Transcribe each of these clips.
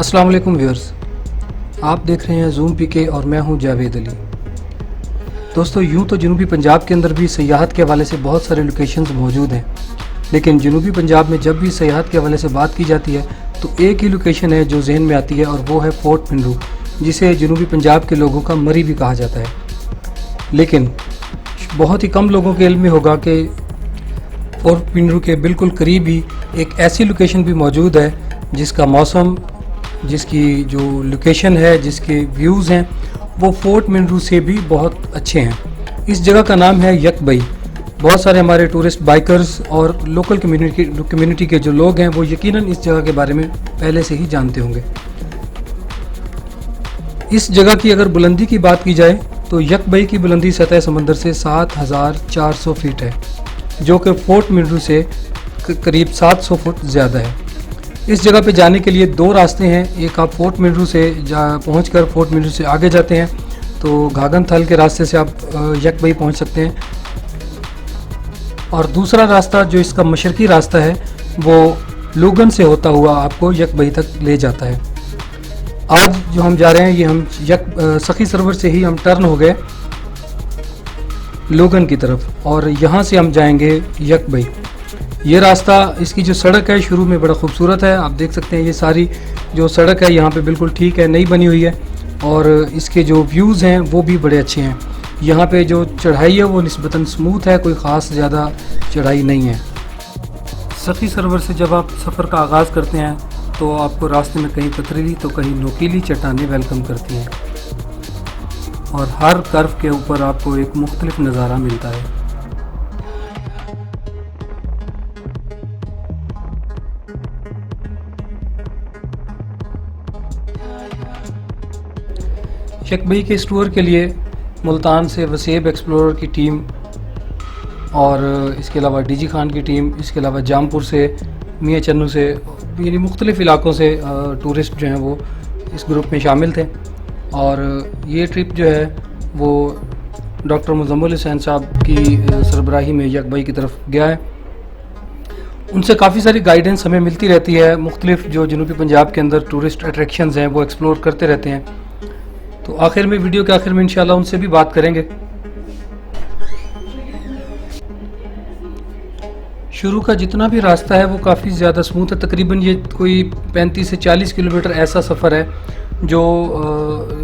अस्सलाम वालेकुम व्यूअर्स, आप देख रहे हैं ज़ूम पीके और मैं हूं जावेद अली। दोस्तों, यूं तो जनूबी पंजाब के अंदर भी सयाहत के हवाले से बहुत सारे लोकेशंस मौजूद हैं, लेकिन जनूबी पंजाब में जब भी सयाहत के हवाले से बात की जाती है तो एक ही लोकेशन है जो जहन में आती है और वो है फोर्ट पिंडू, जिसे जनूबी पंजाब के लोगों का मरी भी कहा जाता है। लेकिन बहुत ही कम लोगों के इल्म में होगा कि फोर्ट पिंडू के बिल्कुल करीब ही एक ऐसी लोकेशन भी मौजूद है जिसका मौसम, जिसकी जो लोकेशन है, जिसके व्यूज़ हैं, वो फोर्ट मिनरू से भी बहुत अच्छे हैं। इस जगह का नाम है यकबई। बहुत सारे हमारे टूरिस्ट बाइकर्स और लोकल कम्युनिटी के जो लोग हैं वो यकीनन इस जगह के बारे में पहले से ही जानते होंगे। इस जगह की अगर बुलंदी की बात की जाए तो यकबई की बुलंदी सतह समंदर से 7400 फीट है, जो कि फोर्ट मिनरू से करीब 700 फुट ज़्यादा है। इस जगह पे जाने के लिए दो रास्ते हैं। एक आप फोर्ट मिनरू से पहुंचकर फोर्ट मिनरू से आगे जाते हैं तो घागन थल के रास्ते से आप यकबई पहुंच सकते हैं, और दूसरा रास्ता जो इसका मशरकी रास्ता है वो लूगन से होता हुआ आपको यकबई तक ले जाता है। आज जो हम जा रहे हैं ये हम सखी सरोवर से ही हम टर्न हो गए लूगन की तरफ और यहाँ से हम जाएंगे यकबई। ये रास्ता, इसकी जो सड़क है शुरू में बड़ा खूबसूरत है, आप देख सकते हैं। ये सारी जो सड़क है यहाँ पे बिल्कुल ठीक है, नई बनी हुई है, और इसके जो व्यूज़ हैं वो भी बड़े अच्छे हैं। यहाँ पे जो चढ़ाई है वो निस्बतन स्मूथ है, कोई ख़ास ज़्यादा चढ़ाई नहीं है। सखी सरोवर से जब आप सफ़र का आगाज़ करते हैं तो आपको रास्ते में कहीं पथरीली तो कहीं नोकीली चट्टानें वेलकम करती हैं, और हर कर्व के ऊपर आपको एक मुख्तलिफ नज़ारा मिलता है। यकबई के इस टूर के लिए मुल्तान से वसेब एक्सप्लोरर की टीम और इसके अलावा डीजी खान की टीम, इसके अलावा जामपुर से, मियाँ चन्नू से, यानी मुख्तलिफ़ इलाक़ों से टूरिस्ट जो हैं वो इस ग्रुप में शामिल थे। और ये ट्रिप जो है वो डॉक्टर मुज़म्मिल हुसैन साहब की सरबराही में यकबई की तरफ गया है। उनसे काफ़ी सारी गाइडेंस हमें मिलती रहती है। मुख्तलिफ़ जो जनूबी पंजाब के अंदर टूरिस्ट अट्रैक्शंस हैं वो एक्सप्लोर करते रहते हैं। तो आखिर में, वीडियो के आखिर में इंशाल्लाह उनसे भी बात करेंगे। शुरू का जितना भी रास्ता है वो काफ़ी ज़्यादा स्मूथ है। तकरीबन ये कोई 35 से 40 किलोमीटर ऐसा सफ़र है जो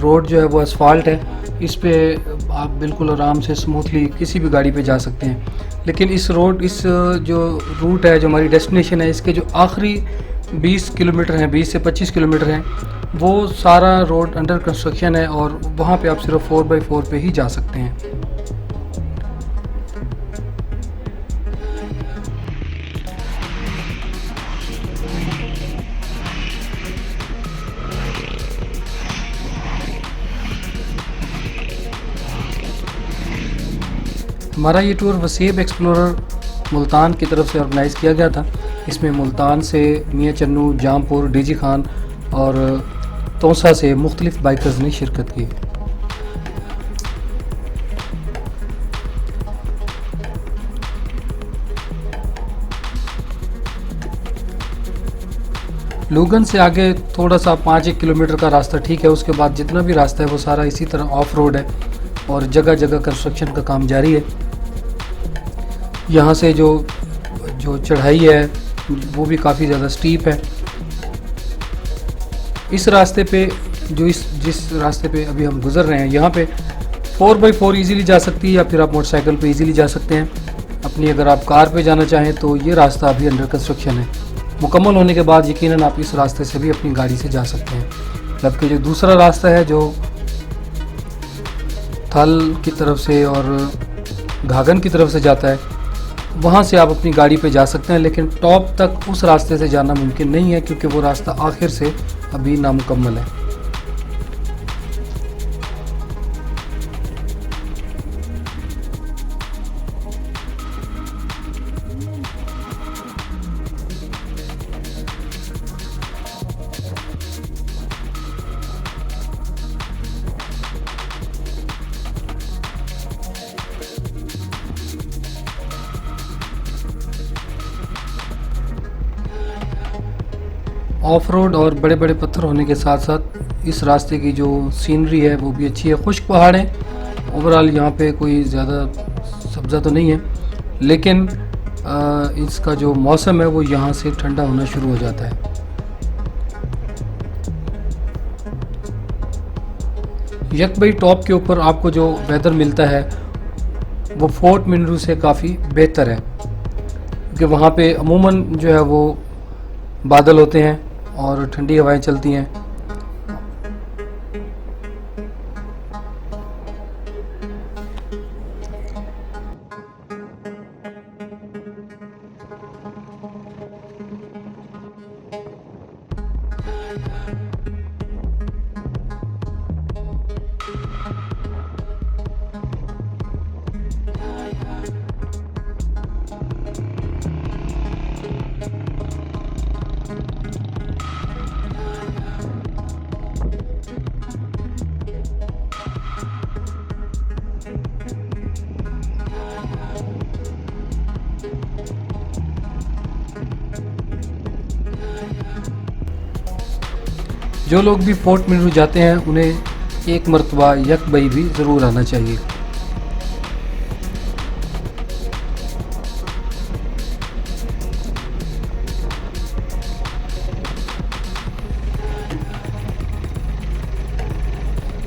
रोड जो है वो असफाल्ट है। इस पे आप बिल्कुल आराम से स्मूथली किसी भी गाड़ी पे जा सकते हैं। लेकिन इस जो रूट है, जो हमारी डेस्टिनेशन है, इसके जो आखिरी 20 किलोमीटर हैं, 20 से 25 किलोमीटर हैं, वो सारा रोड अंडर कंस्ट्रक्शन है और वहाँ पे आप सिर्फ 4x4 पे ही जा सकते हैं। हमारा ये टूर वसेब एक्सप्लोरर मुल्तान की तरफ से ऑर्गेनाइज़ किया गया था। इसमें मुल्तान से मियाँ चन्नू, जामपुर, डीजी खान और तोसा से मुख्तलिफ बाइकर्स ने शिरकत की। लूगन से आगे थोड़ा सा 5-1 किलोमीटर का रास्ता ठीक है। उसके बाद जितना भी रास्ता है वो सारा इसी तरह ऑफ रोड है और जगह जगह कंस्ट्रक्शन का काम जारी है। यहाँ से जो चढ़ाई है वो भी काफ़ी ज़्यादा स्टीप है। इस रास्ते पे जिस रास्ते पे अभी हम गुज़र रहे हैं, यहाँ पे 4x4 इजीली जा सकती है, या फिर आप मोटरसाइकिल पे इजीली जा सकते हैं। अपनी अगर आप कार पे जाना चाहें तो ये रास्ता अभी अंडर कंस्ट्रक्शन है। मुकम्मल होने के बाद यकीनन आप इस रास्ते से भी अपनी गाड़ी से जा सकते हैं। जबकि जो दूसरा रास्ता है जो थल की तरफ से और घागन की तरफ से जाता है, वहाँ से आप अपनी गाड़ी पे जा सकते हैं, लेकिन टॉप तक उस रास्ते से जाना मुमकिन नहीं है क्योंकि वो रास्ता आखिर से अभी नामुकम्मल है। ऑफ रोड और बड़े बड़े पत्थर होने के साथ साथ इस रास्ते की जो सीनरी है वो भी अच्छी है। खुश्क पहाड़ है, ओवरऑल यहाँ पे कोई ज़्यादा सब्ज़ा तो नहीं है, लेकिन इसका जो मौसम है वो यहाँ से ठंडा होना शुरू हो जाता है। यकबई टॉप के ऊपर आपको जो वेदर मिलता है वो फोर्ट मिनरू से काफ़ी बेहतर है, क्योंकि वहाँ पे अमूमन जो है वो बादल होते हैं और ठंडी हवाएं चलती हैं। जो लोग भी फोर्ट मिनरू जाते हैं उन्हें एक मरतबा यकबई भी ज़रूर आना चाहिए।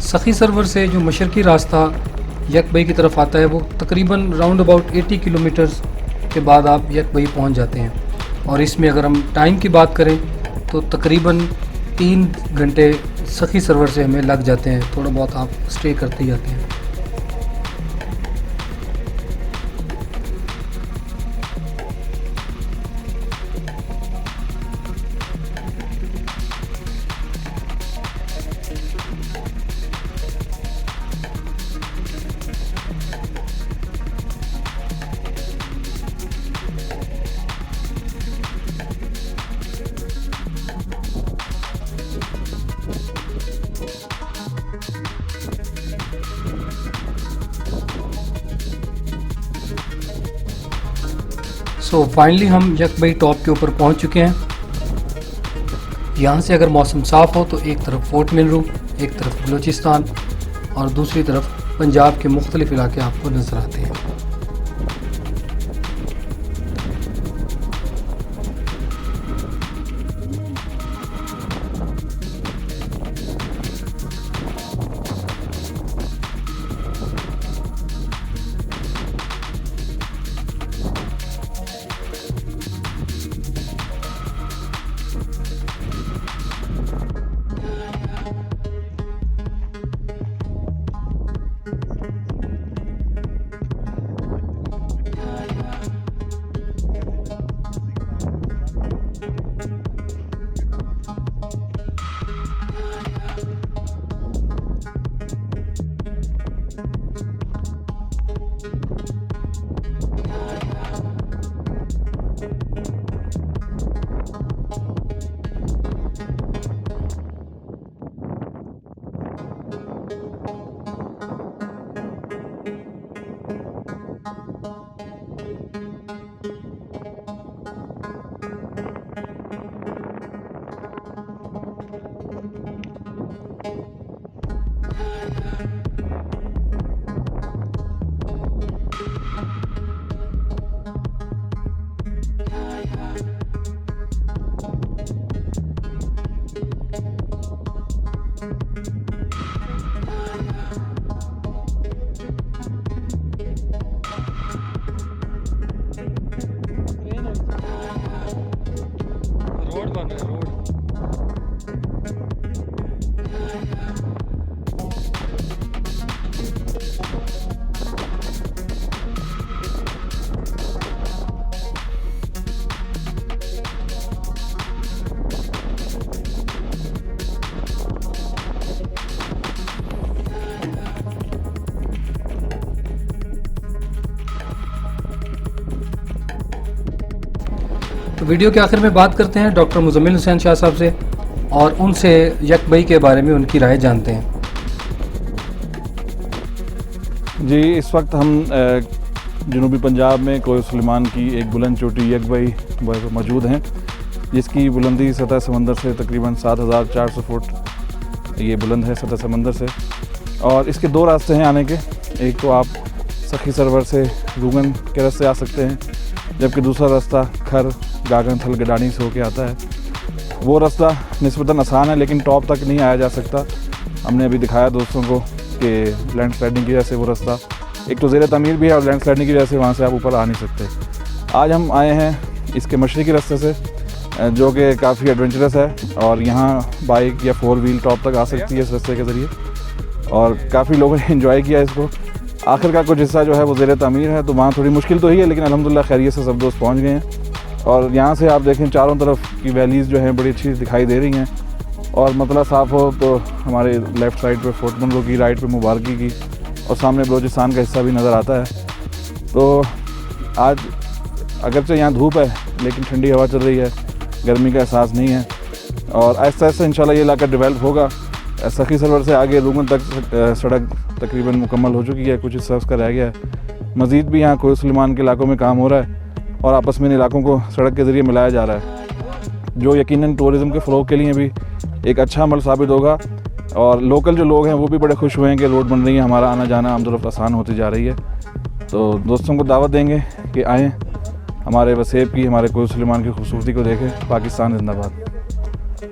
सखी सरवर से जो मशरकी रास्ता यकबई की तरफ आता है वो तकरीबन राउंड अबाउट 80 किलोमीटर्स के बाद आप यकबई पहुंच जाते हैं। और इसमें अगर हम टाइम की बात करें तो तकरीबन 3 घंटे सखी सरवर से हमें लग जाते हैं, थोड़ा बहुत आप स्टे करते ही जाते हैं। सो फाइनली हम यकबई टॉप के ऊपर पहुंच चुके हैं। यहाँ से अगर मौसम साफ़ हो तो एक तरफ फोर्ट मिनरू, एक तरफ बलूचिस्तान और दूसरी तरफ पंजाब के मुख्तलिफ इलाके आपको नज़र आते हैं। तो वीडियो के आखिर में बात करते हैं डॉक्टर मुजम्मिल हुसैन शाह साहब से और उनसे यकबई के बारे में उनकी राय जानते हैं। जी, इस वक्त हम जनूबी पंजाब में कोह सुलेमान की एक बुलंद चोटी यकबई मौजूद हैं। जिसकी बुलंदी सतह समंदर से तकरीबन 7,400 फुट ये बुलंद है सतह समंदर से। और इसके दो रास्ते हैं आने के, एक तो आप सखी सरोवर से रूगन के रास्ते आ सकते हैं, जबकि दूसरा रास्ता खर गागन थल गडानी से होके आता है। वो रास्ता निस्बतन आसान है लेकिन टॉप तक नहीं आया जा सकता। हमने अभी दिखाया दोस्तों को कि लैंड स्लाइडिंग की वजह से वो रास्ता एक तो ज़ेर तमीर भी है और लैंड स्लाइडिंग की वजह से वहाँ से आप ऊपर आ नहीं सकते। आज हम आए हैं इसके मशरक़ी रास्ते से जो कि काफ़ी एडवेंचरस है और यहाँ बाइक या 4 व्हील टॉप तक आ सकती है इस रास्ते के ज़रिए, और काफ़ी लोगों ने एंजॉय किया इसको। आखिर का कुछ हिस्सा जो है वो ज़ेर तमीर है, तो वहाँ थोड़ी मुश्किल तो ही है, लेकिन अल्हम्दुलिल्लाह खैरियत से सब दोस्त पहुँच गए हैं। और यहाँ से आप देखें चारों तरफ की वैलीज़ जो हैं बड़ी अच्छी दिखाई दे रही हैं, और मतलब साफ़ हो तो हमारे लेफ़्ट साइड पे फोर्ट मंरो की, राइट पे मुबारकी की, और सामने बलूचिस्तान का हिस्सा भी नज़र आता है। तो आज अगरचे यहाँ धूप है लेकिन ठंडी हवा चल रही है, गर्मी का एहसास नहीं है, और आहिस्ता आहिस्ता इंशाल्लाह ये इलाका डेवलप होगा। सखी सरोवर से आगे रूगन तक सड़क तकरीबन मुकम्मल हो चुकी है, कुछ हिस्सा उसका रह गया है। मज़ीद भी यहाँ कोई सुलेमान के इलाकों में काम हो रहा है और आपस में इन इलाकों को सड़क के ज़रिए मिलाया जा रहा है, जो यकीनन टूरिज़म के फ़रोग़ के लिए भी एक अच्छा अमल साबित होगा। और लोकल जो लोग हैं वो भी बड़े खुश हुए हैं कि रोड बन रही है, हमारा आना जाना आमदोरफ्त आसान होती जा रही है। तो दोस्तों को दावत देंगे कि आएँ, हमारे वसेब की, हमारे कोई सुलेमान की खूबसूरती को देखें। पाकिस्तान जिंदाबाद।